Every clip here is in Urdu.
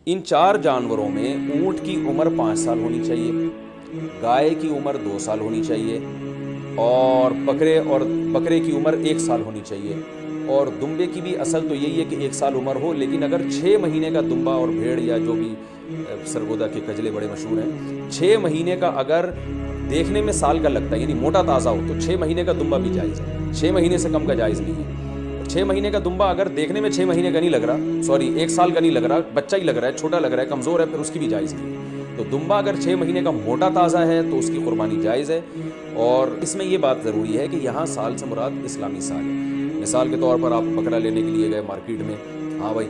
ان 4 جانوروں میں اونٹ کی عمر 5 سال ہونی چاہیے، گائے کی عمر 2 سال ہونی چاہیے، اور بکرے کی عمر 1 سال ہونی چاہیے، اور دمبے کی بھی اصل تو یہی ہے کہ 1 سال عمر ہو، لیکن اگر 6 مہینے کا دمبا اور بھیڑ یا جو بھی سرگودا کے کجلے بڑے مشہور ہیں، 6 مہینے کا اگر دیکھنے میں سال کا لگتا ہے یعنی موٹا تازہ ہو تو 6 مہینے کا دمبا بھی جائز ہے، 6 مہینے سے کم کا جائز نہیں ہے۔ 6 مہینے کا دمبا اگر دیکھنے میں 6 مہینے کا نہیں لگ رہا، سوری 1 سال کا نہیں لگ رہا، بچہ ہی لگ رہا ہے، چھوٹا لگ رہا ہے، کمزور ہے، پھر اس کی بھی جائز نہیں ہے۔ تو دمبا اگر 6 مہینے کا موٹا تازہ ہے تو اس کی قربانی جائز ہے۔ اور اس میں یہ بات ضروری ہے کہ یہاں سال سے مراد اسلامی سال ہے۔ مثال کے طور پر آپ بکرا لینے کے لیے گئے مارکیٹ میں، ہاں بھائی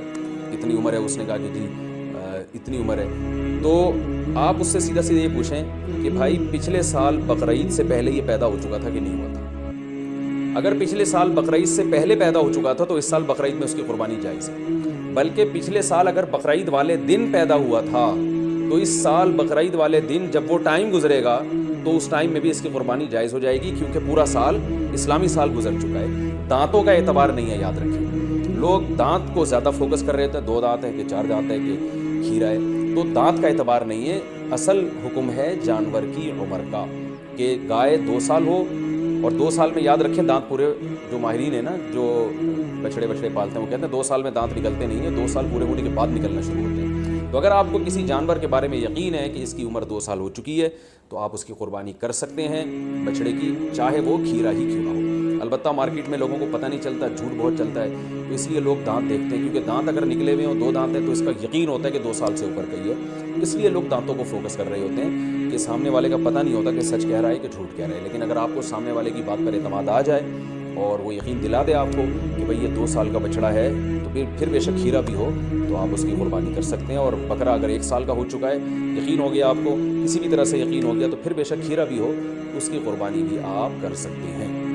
اتنی عمر ہے، اس نے کہا کہ جی اتنی عمر ہے، تو آپ اس سے سیدھا سیدھا یہ پوچھیں کہ بھائی پچھلے سال بقرعید سے پہلے یہ پیدا ہو چکا تھا کہ نہیں ہوا تھا؟ اگر پچھلے سال بقرعید سے پہلے پیدا ہو چکا تھا تو اس سال بقرعید میں اس کی قربانی جائز ہے، بلکہ پچھلے سال اگر بقرعید والے دن پیدا ہوا تھا تو اس سال بقرعید والے دن جب وہ ٹائم گزرے گا تو اس ٹائم میں بھی اس کی قربانی جائز ہو جائے گی، کیونکہ پورا سال اسلامی سال گزر چکا ہے۔ دانتوں کا اعتبار نہیں ہے، یاد رکھیں، لوگ دانت کو زیادہ فوکس کر رہے تھے، 2 دانت ہے کہ 4 دانت ہے کہ کھیرا ہے، تو دانت کا اعتبار نہیں ہے، اصل حکم ہے جانور کی عمر کا، کہ گائے 2 سال ہو، اور 2 سال میں یاد رکھیں دانت پورے، جو ماہرین ہیں نا جو بچڑے پالتے ہیں وہ کہتے ہیں 2 سال میں دانت نکلتے نہیں ہیں، 2 سال پورے ہونے کے بعد نکلنا شروع ہوتے ہیں۔ تو اگر آپ کو کسی جانور کے بارے میں یقین ہے کہ اس کی عمر 2 سال ہو چکی ہے تو آپ اس کی قربانی کر سکتے ہیں بچڑے کی، چاہے وہ کھیرا ہی کیوں نہ ہو۔ البتہ مارکیٹ میں لوگوں کو پتہ نہیں چلتا، جھوٹ بہت چلتا ہے، تو اس لیے لوگ دانت دیکھتے ہیں، کیونکہ دانت اگر نکلے ہوئے ہوں 2 دانت ہیں تو اس کا یقین ہوتا ہے کہ 2 سال سے اوپر کا ہی ہے، اس لیے لوگ دانتوں کو فوکس کر رہے ہوتے ہیں کہ سامنے والے کا پتہ نہیں ہوتا کہ سچ کہہ رہا ہے کہ جھوٹ کہہ رہا ہے۔ لیکن اگر آپ کو سامنے والے کی بات پر اعتماد آ جائے اور وہ یقین دلا دے آپ کو کہ بھئی یہ 2 سال کا بچڑا ہے، تو پھر بے شک کھیرا بھی ہو تو آپ اس کی قربانی کر سکتے ہیں، اور بکرا اگر 1 سال کا ہو چکا ہے، یقین ہو گیا آپ کو، کسی بھی طرح سے یقین ہو گیا، تو پھر بے شک کھیرا بھی ہو اس کی قربانی بھی آپ کر سکتے ہیں۔